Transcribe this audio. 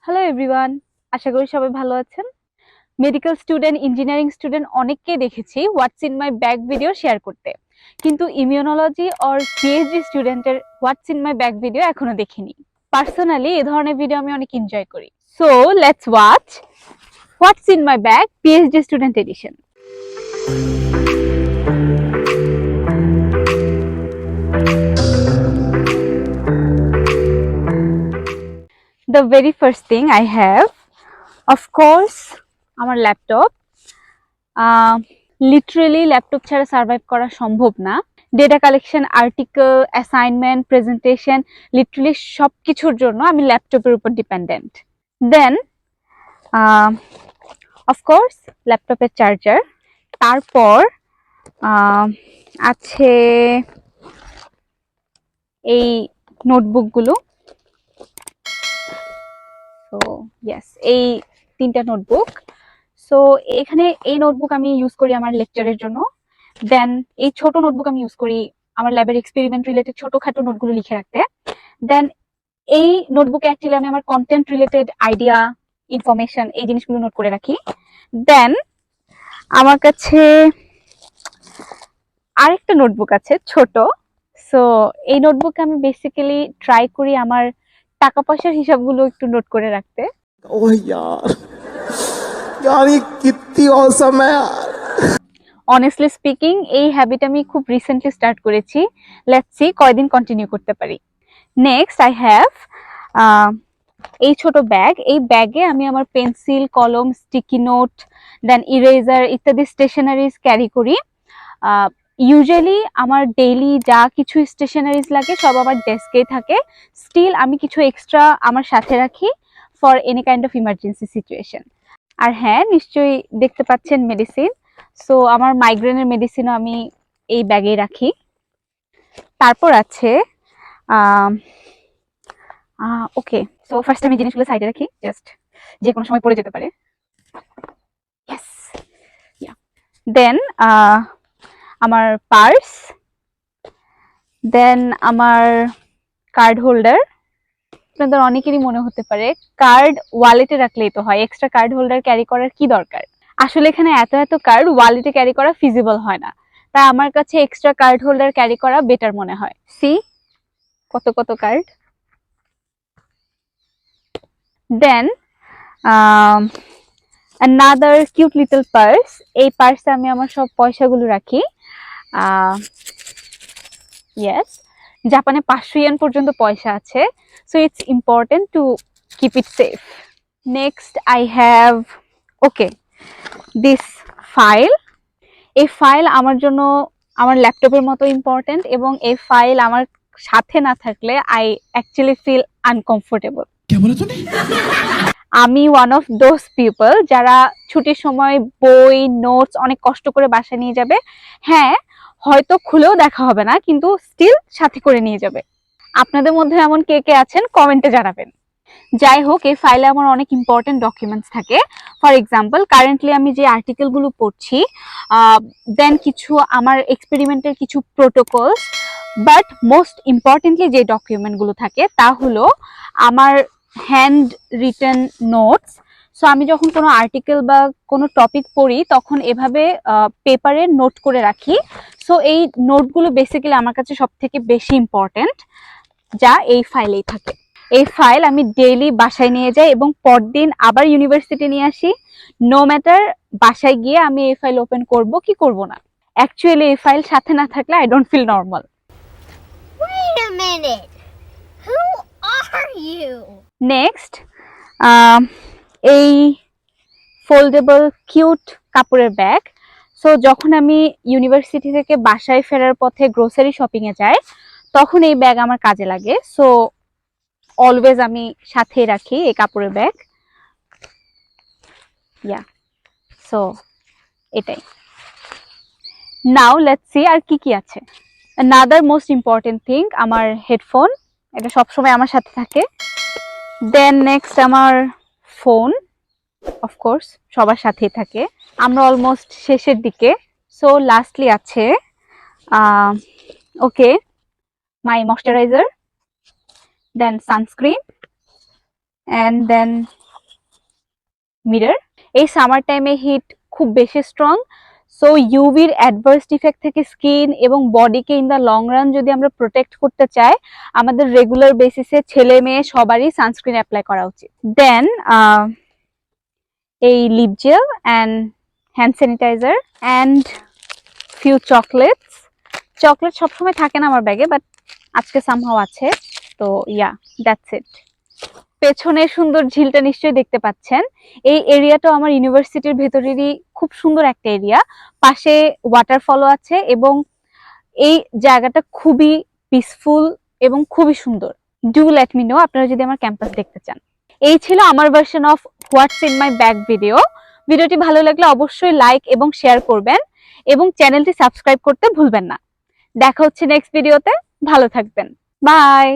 Hello everyone, আশা করি সবাই ভালো আছেন। মেডিকেল স্টুডেন্ট, ইঞ্জিনিয়ারিং স্টুডেন্ট অনেককেই দেখেছি হোয়াটস in my bag video share করতে, কিন্তু ইমিউনোলজি অর পিএইচডি স্টুডেন্টের হোয়াটস ইন মাই ব্যাগ ভিডিও এখনো দেখিনি। পার্সোনালি এই ধরনের ভিডিও আমি অনেক এনজয় করি। So let's watch what's in my bag PhD student edition. The very first thing I have, of course, আমার ল্যাপটপ। লিটারেলি ল্যাপটপ ছাড়া সার্ভাইভ করা সম্ভব না। Data collection, article, assignment, presentation, literally সবকিছুর জন্য আমি ল্যাপটপের উপর ডিপেন্ডেন্ট। দেন অফকোর্স ল্যাপটপের চার্জার। তারপর আছে এই নোটবুকগুলো। সো ইয়েস, এই তিনটা নোটবুক। সো এখানে এই নোটবুক আমি ইউজ করি আমার লেকচারের জন্য। দেন এই ছোট নোটবুক আমি ইউজ করি আমার ল্যাবের এক্সপেরিমেন্ট রিলেটেড ছোটখাটো নোটগুলো লিখে রাখতে। দেন এই নোটবুকে অ্যাকচুয়ালি আমি আমার কন্টেন্ট রিলেটেড আইডিয়া, ইনফরমেশন, এই জিনিসগুলো নোট করে রাখি। দেন আমার কাছে আরেকটা নোটবুক আছে ছোট। সো এই নোটবুকে আমি বেসিক্যালি ট্রাই করি আমার টাকা পয়সার হিসাবগুলো একটু নোট করে রাখতে। ओह यार यार ये कितनी औसम है यार। অনেস্টলি স্পিকিং এই হ্যাবিট আমি খুব রিসেন্টলি স্টার্ট করেছি। লেটস সি কয়দিন কন্টিনিউ করতে পারি। নেক্সট আই হ্যাভ এই ছোট ব্যাগ। এই ব্যাগে আমি আমার পেন্সিল, কলম, স্টিকি নোট, দেন ইরেজার ইত্যাদি স্টেশনারিজ ক্যারি করি। ইউজুয়ালি আমার ডেইলি যা কিছু স্টেশনারিজ লাগে সব আমার ডেস্কেই থাকে। স্টিল আমি কিছু এক্সট্রা আমার সাথে রাখি for any kind of emergency situation. আর হ্যাঁ, নিশ্চয়ই দেখতে পাচ্ছেন মেডিসিন। সো আমার মাইগ্রেনের মেডিসিনও আমি এই ব্যাগে রাখি। তারপর আছে ওকে, সো ফার্স্ট আমি জিনিসগুলো সাইডে রাখি, জাস্ট যে কোনো সময় পড়ে যেতে পারে। ইয়েস, ইয়া। দেন আমার পার্স, দেন আমার কার্ড হোল্ডার। আপনাদের অনেকেরই মনে হতে পারে কার্ড ওয়ালেটে রাখলেই তো হয়, এক্সট্রা কার্ড হোল্ডার ক্যারি করার কি দরকার। আসলে এখানে এত এত কার্ড ওয়ালেটে ক্যারি করা ফিজিবল হয় না, তাই আমার কাছে এক্সট্রা কার্ড হোল্ডার ক্যারি করা বেটার মনে হয়। সি কত কত কার্ড। দেন another cute little purse। এই পার্সে আমি আমার সব পয়সাগুলো রাখি। ইয়েস, জাপানে 500 ইয়েন পর্যন্ত পয়সা আছে, so it's important to keep it safe. Next I have okay this file. এই ফাইল আমার জন্য আমার ল্যাপটপের মতো ইম্পর্টেন্ট, এবং এই ফাইল আমার সাথে না থাকলে আই অ্যাকচুয়ালি ফিল আনকমফোর্টেবল। আমি ওয়ান অফ দোজ পিপল যারা ছুটির সময় বই, নোটস অনেক কষ্ট করে বাসায় নিয়ে যাবে। হ্যাঁ, হয়তো খুলেও দেখা হবে না, কিন্তু স্টিল সাথে করে নিয়ে যাবে। আপনাদের মধ্যে এমন কে কে আছেন কমেন্টে জানাবেন। যাই হোক, এই ফাইলে আমার অনেক ইম্পর্টেন্ট ডকুমেন্টস থাকে। ফর এক্সাম্পল, কারেন্টলি আমি যে আর্টিকেলগুলো পড়ছি, দেন কিছু আমার এক্সপেরিমেন্টের কিছু প্রোটোকলস, বাট মোস্ট ইম্পর্টেন্টলি যে ডকুমেন্টগুলো থাকে তা হলো আমার হ্যান্ড রিটেন নোটস। সো আমি যখন কোনো আর্টিকেল বা কোনো টপিক পড়ি তখন এভাবে পেপারে নোট করে রাখি। সো এই নোটগুলো বেসিক্যালি আমার কাছে সব থেকে বেশি ইম্পর্টেন্ট, যা এই ফাইলেই থাকে। এই ফাইল আমি ডেইলি বাসায় নিয়ে যাই এবং পরদিন আবার ইউনিভার্সিটি নিয়ে আসি। নো ম্যাটার বাসায় গিয়ে আমি এই ফাইল ওপেন করব কি করব না। অ্যাকচুয়ালি এই ফাইল সাথে না থাকলে I don't feel normal. Wait a minute. Who are you? Next এই ফোল্ডেবল কিউট কাপড়ের ব্যাগ। সো যখন আমি ইউনিভার্সিটি থেকে বাসায় ফেরার পথে গ্রোসারি শপিং এ যাই তখন এই ব্যাগ আমার কাজে লাগে। সো অলওয়েজ আমি সাথে রাখি এই কাপড়ের ব্যাগ। ইয়া, সো এটাই। নাও লেটস সি আর কি কি আছে। another মোস্ট ইম্পর্টেন্ট থিং আমার হেডফোন, এটা সবসময় আমার সাথে থাকে। দেন নেক্সট আমার ফোন, অফকোর্স সবার সাথেই থাকে। আমরা অলমোস্ট শেষের দিকে। সো লাস্টলি আছে okay my moisturiser, then sunscreen, and then mirror. এই সামার টাইমে হিট খুব বেশি স্ট্রং, সো ইউভির অ্যাডভার্স ইফেক্ট থেকে স্কিন এবং বডিকে ইন দ্য লং রান যদি আমরা প্রোটেক্ট করতে চাই, আমাদের রেগুলার বেসিসে ছেলে মেয়ে সবারই সানস্ক্রিন অ্যাপ্লাই করা উচিত। দেন এই lip gel and hand sanitiser and few chocolates. Chocolate সবসময় থাকে না আমার ব্যাগে, বাট আজকে সামহাও আছে, তো ইয়া, দ্যাটস ইট। পেছনে সুন্দর ঝিলটা নিশ্চয়ই দেখতে পাচ্ছেন। এই এরিয়াটা আমার ইউনিভার্সিটির ভেতরেরই খুব সুন্দর একটা এরিয়া, পাশে ওয়াটারফলও আছে এবং এই জায়গাটা খুবই পিসফুল এবং খুবই সুন্দর। ডু লেট মি নো আপনারা যদি আমার ক্যাম্পাস দেখতে চান। এই ছিল আমার version of what's in my bag video. ভিডিওটি ভালো লাগলে অবশ্যই লাইক এবং শেয়ার করবেন এবং চ্যানেলটি সাবস্ক্রাইব করতে ভুলবেন না। দেখা হচ্ছে নেক্সট ভিডিওতে। ভালো থাকবেন। বাই।